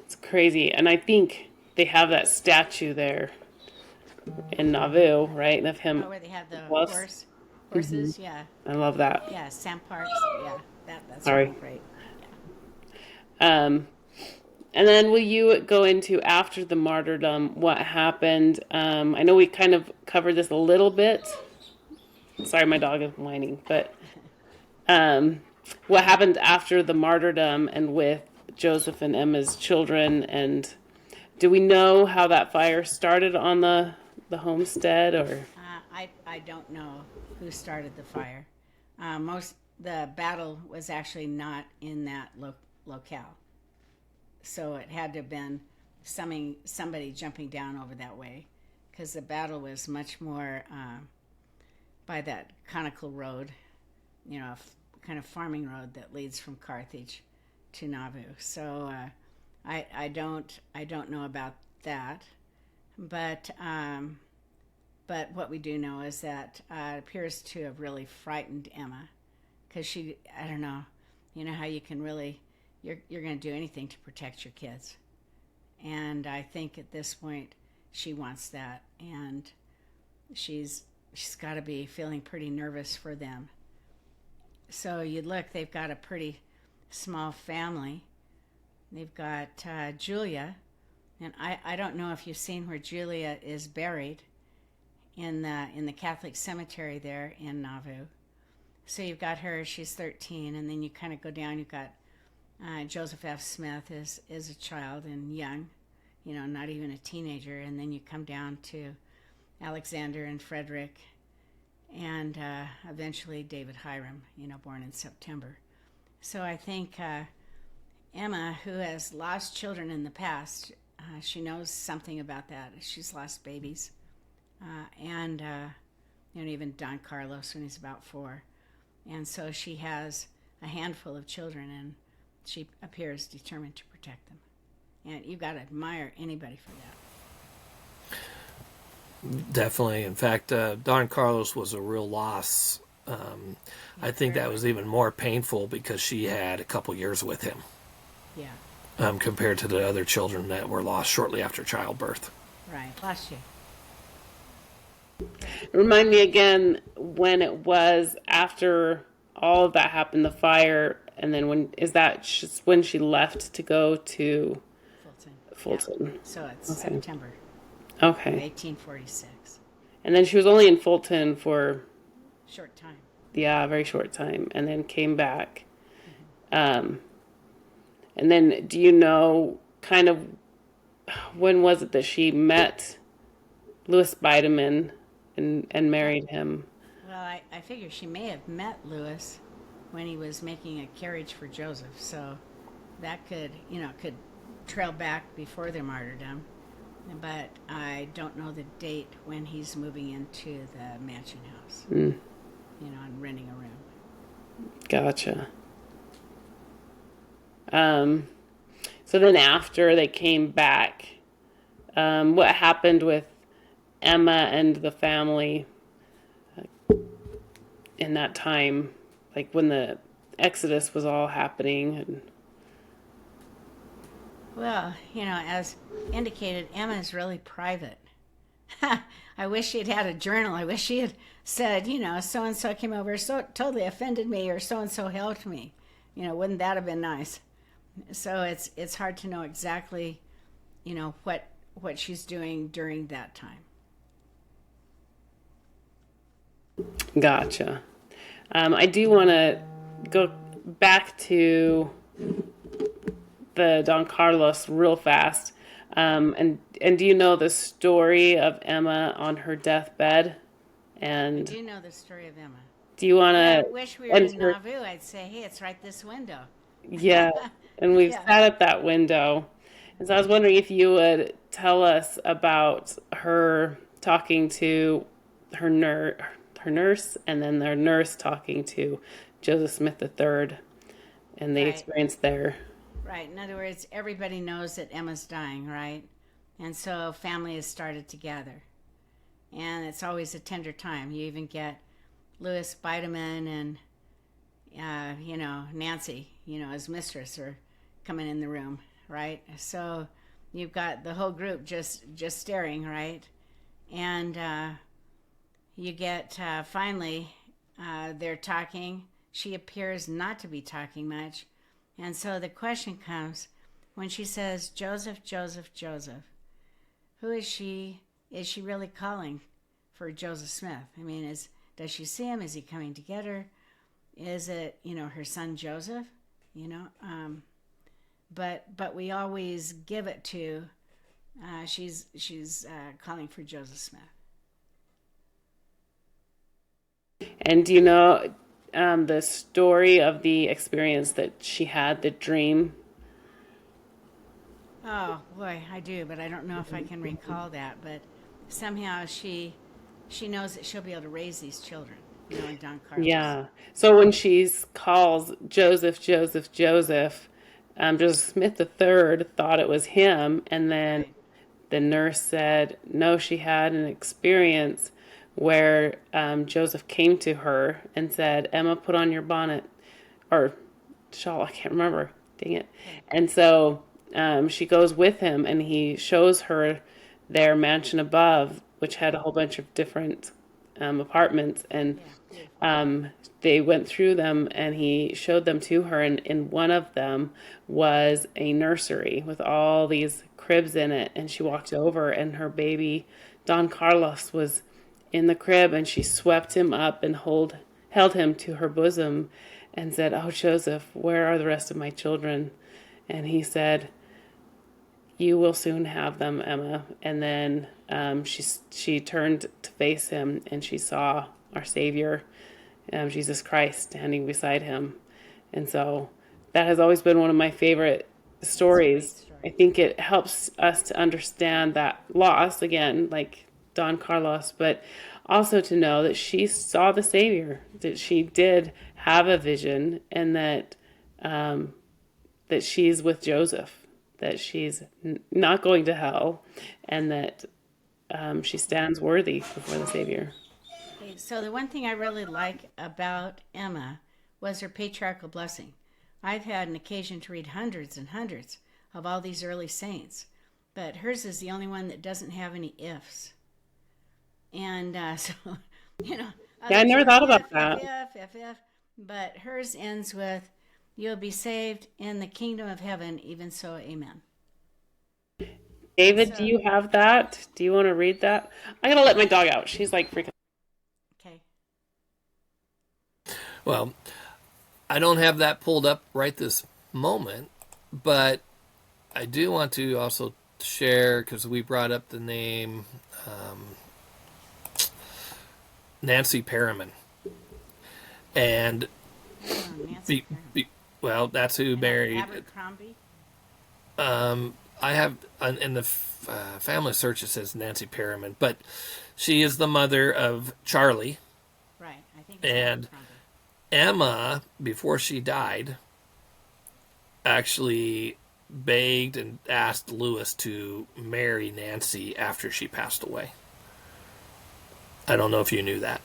it's crazy. And I think they have that statue there in Nauvoo, right? Of him. Oh, where they have the Wolves. horses, yeah, I love that. yeah, Sam Parks, yeah, that's Sorry. really great. Um, and then will you go into after the martyrdom what happened? I know we kind of covered this a little bit. Sorry, my dog is whining, but what happened after the martyrdom and with Joseph and Emma's children, and do we know how that fire started on the homestead, or? I don't know who started the fire. The battle was actually not in that locale, so it had to have been somebody jumping down over that way, because the battle was much more by that conical road, kind of farming road that leads from Carthage to Nauvoo. So I don't know about that, but what we do know is that it appears to have really frightened Emma, because I don't know, how you can really, you're going to do anything to protect your kids, and I think at this point she wants that, and she's got to be feeling pretty nervous for them. So you look, they've got a pretty small family. They've got Julia, and I don't know if you've seen where Julia is buried in the Catholic cemetery there in Nauvoo. So you've got her, she's 13, and then you kind of go down, you've got Joseph F. Smith is a child and young, not even a teenager, and then you come down to Alexander and Frederick, and eventually David Hiram, born in September. So I think Emma, who has lost children in the past, she knows something about that. She's lost babies, and even Don Carlos when he's about 4, and so she has a handful of children, and she appears determined to protect them. And you've got to admire anybody for that. Definitely. In fact, Don Carlos was a real loss. I think that was even more painful because she had a couple years with him. Yeah. Compared to the other children that were lost shortly after childbirth. Right. Last year. Remind me again when it was after all of that happened, the fire, and then when she left to go to Fulton. Yeah. So it's September. Okay. 1846. And then she was only in Fulton for short time. Yeah, a very short time, and then came back. And then do you know kind of when was it that she met Louis Bideman and married him? Well, I figure she may have met Louis when he was making a carriage for Joseph, so that could trail back before their martyrdom. But I don't know the date when he's moving into the mansion house, and renting a room. Gotcha. So then after they came back, what happened with Emma and the family in that time, like when the Exodus was all happening? And well, as indicated, Emma is really private. I wish she had had a journal. I wish she had said, so-and-so came over, so totally offended me, or so-and-so helped me. Wouldn't that have been nice? So it's hard to know exactly, what she's doing during that time. Gotcha. I do want to go back to the Don Carlos real fast. And do you know the story of Emma on her deathbed? And I do know the story of Emma. do you want to? I wish we were in Nauvoo. I'd say, hey, it's right this window. Yeah, and we've sat at that window. And so I was wondering if you would tell us about her talking to her nurse, and then their nurse talking to Joseph Smith III, and the experience there. Right. In other words, everybody knows that Emma's dying, right? And so family is started to gather. And it's always a tender time. You even get Louis Bideman and, Nancy, his mistress are coming in the room, right? So you've got the whole group just staring, right? And you get finally they're talking. She appears not to be talking much. And so the question comes when she says, Joseph, Joseph, Joseph, who is she? Is she really calling for Joseph Smith? I mean, does she see him? Is he coming to get her? Is it, her son Joseph? But we always give it to she's calling for Joseph Smith. And do you know the story of the experience that she had, the dream? Oh boy, I do, but I don't know if I can recall that. But somehow she knows that she'll be able to raise these children, and Don Carlos. Yeah. So when she calls Joseph, Joseph, Joseph, Joseph Smith the third thought it was him, and then Right. the nurse said no, she had an experience where Joseph came to her and said, Emma, put on your bonnet or shawl. I can't remember. Dang it. Okay. And so she goes with him and he shows her their mansion above, which had a whole bunch of different apartments. And Yeah. Beautiful. they went through them and he showed them to her. And in one of them was a nursery with all these cribs in it. And she walked over and her baby, Don Carlos, was in the crib and she swept him up and held him to her bosom and said, Oh, Joseph, where are the rest of my children? And he said, You will soon have them, Emma. And then she turned to face him and she saw our Savior, Jesus Christ, standing beside him. And so that has always been one of my favorite That's a great stories. I story. think it helps us to understand that loss, again, like Don Carlos, but also to know that she saw the Savior, that she did have a vision, and um, that she's with Joseph, that she's not going to hell, and that she stands worthy before the Savior. Okay, so the one thing I really like about Emma was her patriarchal blessing. I've had an occasion to read hundreds and hundreds of all these early saints, but hers is the only one that doesn't have any ifs. And so, you know, Yeah, I others never are thought about that. if, but hers ends with, You'll be saved in the kingdom of heaven, even so, amen. And David, do so, you have that? Do you want to read that? I gotta let my dog out. She's like freaking. okay. Well, I don't have that pulled up right this moment, but I do want to also share because we brought up the name Nancy Perriman, and Nancy be, Karen. well, that's who And married. Abercrombie. I have in the family search it says Nancy Perriman, but she is the mother of Charlie Right. I think it's and Abercrombie. Emma. Before she died, actually begged and asked Lewis to marry Nancy after she passed away. I don't know if you knew that.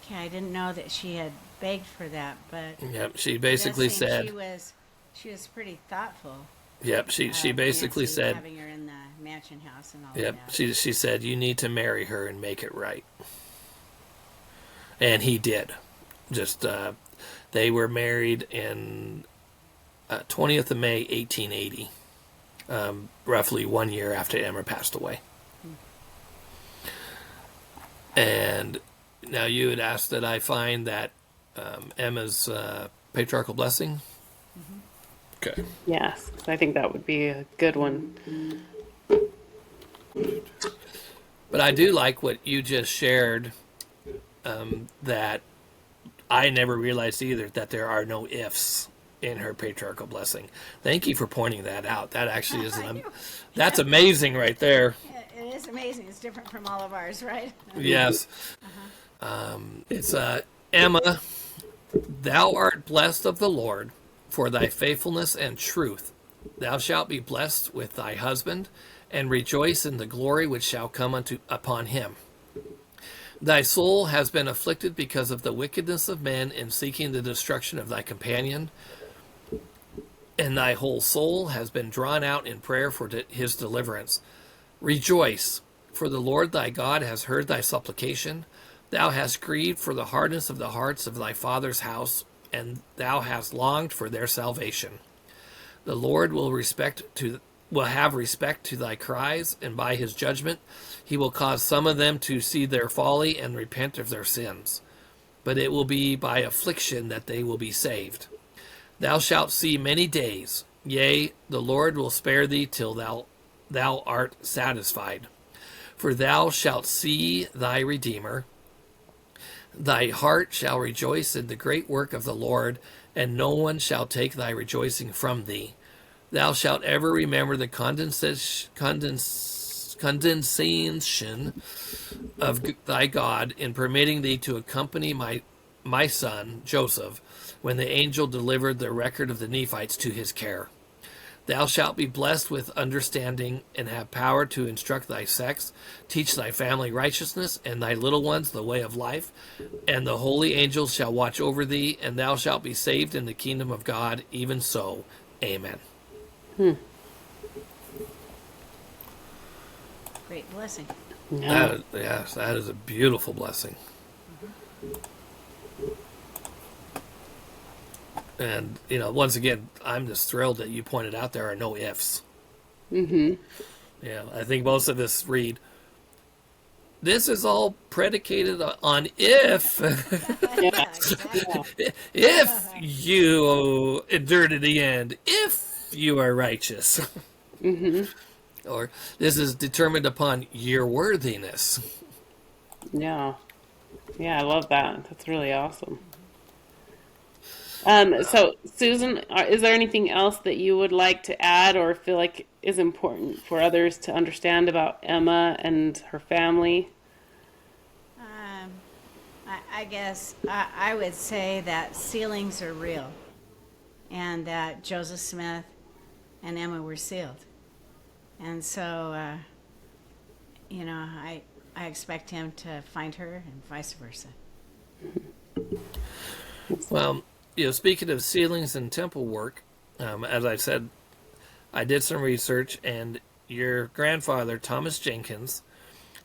Okay, I didn't know that she had begged for that, but Yep, she it does basically seem said. she was pretty thoughtful Yep, she of basically Nancy said. having her in the mansion house and all of Yep, that. she said you need to marry her and make it right, and he did. Just they were married in 20th of May, 1880, roughly 1 year after Emma passed away. And now you had asked that I find that Emma's patriarchal blessing. Okay. Yes, 'cause I think that would be a good one. But I do like what you just shared, that I never realized either that there are no ifs in her patriarchal blessing. Thank you for pointing that out. That actually is that's amazing right there. It is amazing. It's different from all of ours, right? Yes. It's Emma, thou art blessed of the Lord. for thy faithfulness and truth. Thou shalt be blessed with thy husband, and rejoice in the glory which shall come upon him. Thy soul has been afflicted because of the wickedness of men in seeking the destruction of thy companion, and thy whole soul has been drawn out in prayer for his deliverance. Rejoice, for the Lord thy God has heard thy supplication. Thou hast grieved for the hardness of the hearts of thy father's house, and thou hast longed for their salvation. The Lord will have respect to thy cries, and by his judgment he will cause some of them to see their folly and repent of their sins. But it will be by affliction that they will be saved. Thou shalt see many days, yea, the Lord will spare thee till thou art satisfied. For thou shalt see thy Redeemer. Thy heart shall rejoice in the great work of the Lord, and no one shall take thy rejoicing from thee. Thou shalt ever remember the condescension of thy God in permitting thee to accompany my son Joseph, when the angel delivered the record of the Nephites to his care. Thou shalt be blessed with understanding, and have power to instruct thy sex, teach thy family righteousness, and thy little ones the way of life. And the holy angels shall watch over thee, and thou shalt be saved in the kingdom of God. Even so, amen. Great blessing. Yeah. That is a beautiful blessing. And, once again, I'm just thrilled that you pointed out there are no ifs. Mm-hmm. Yeah, I think most of us read, this is all predicated on if, Yeah, exactly. if you endure to the end, if you are righteous. Mm-hmm. Or this is determined upon your worthiness. Yeah. Yeah, I love that. That's really awesome. So, Susan, is there anything else that you would like to add or feel like is important for others to understand about Emma and her family? Um, I guess I would say that sealings are real, and that Joseph Smith and Emma were sealed. And so, I expect him to find her and vice versa. Well, speaking of ceilings and temple work, as I said, I did some research, and your grandfather, Thomas Jenkins,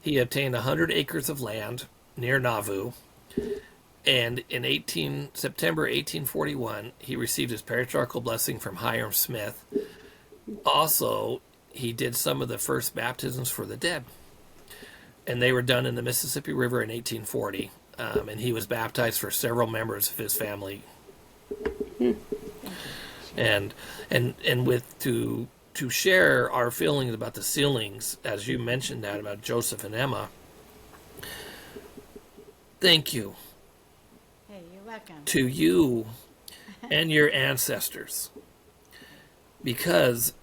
he obtained 100 acres of land near Nauvoo, and in September 1841, he received his patriarchal blessing from Hiram Smith. Also, he did some of the first baptisms for the dead, and they were done in the Mississippi River in 1840, and he was baptized for several members of his family. And with to share our feelings about the sealings, as you mentioned that about Joseph and Emma, thank you Hey, you're welcome. to you and your ancestors, because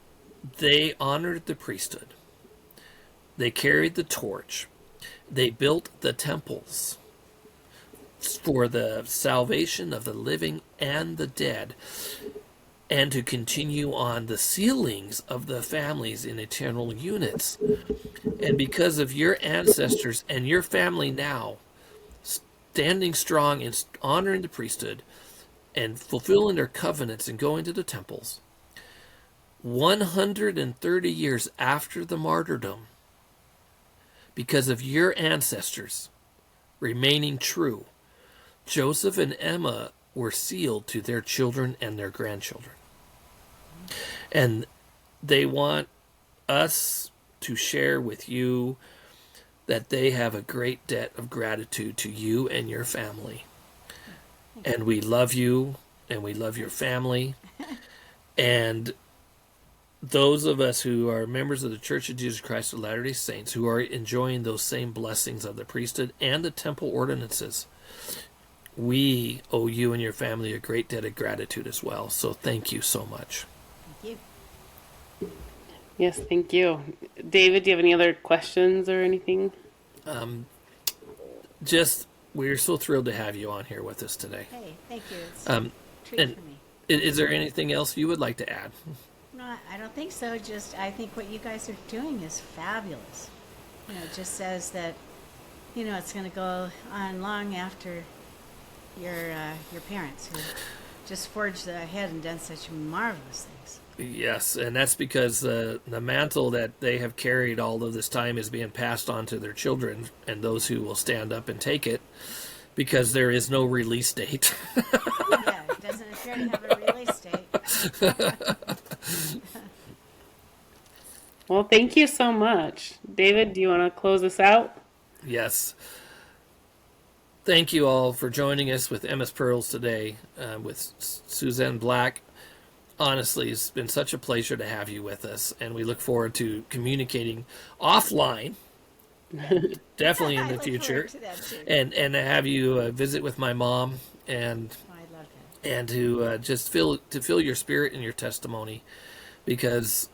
they honored the priesthood, they carried the torch, they built the temples for the salvation of the living and the dead, and to continue on the sealings of the families in eternal units. And because of your ancestors and your family now standing strong and honoring the priesthood and fulfilling their covenants and going to the temples, 130 years after the martyrdom, because of your ancestors remaining true, Joseph and Emma were sealed to their children and their grandchildren. And they want us to share with you that they have a great debt of gratitude to you and your family. And we love you, and we love your family. And those of us who are members of the Church of Jesus Christ of Latter-day Saints, who are enjoying those same blessings of the priesthood and the temple ordinances, we owe you and your family a great debt of gratitude as well. So thank you so much. Thank you. Yes, thank you. David, do you have any other questions or anything? Just, we're so thrilled to have you on here with us today. Hey, thank you. It's Um, a treat and for me. Is there anything else you would like to add? No, I don't think so. Just I think what you guys are doing is fabulous. It just says that it's going to go on long after your parents who just forged ahead and done such marvelous things. Yes, and that's because the mantle that they have carried all of this time is being passed on to their children and those who will stand up and take it, because there is no release date. Yeah, it doesn't appear to have a release date. Well, thank you so much. David, do you want to close us out? Yes. Thank you all for joining us with Emma's Pearls today with Susan Black. Honestly, it's been such a pleasure to have you with us, and we look forward to communicating offline, definitely in I the look future, forward to that too. and have you visit with my mom and Oh, I love that. to just fill your spirit and your testimony, because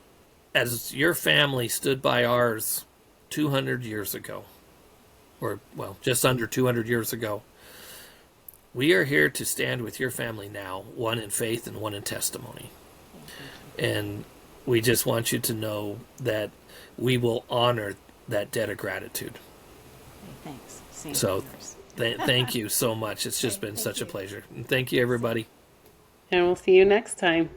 as your family stood by ours 200 years ago, or well, just under 200 years ago, we are here to stand with your family now, one in faith and one in testimony. And we just want you to know that we will honor that debt of gratitude. Okay, thanks. Same So for yours. thank you so much. It's just Okay, been thank such a you. pleasure. And thank you, everybody. And we'll see you next time.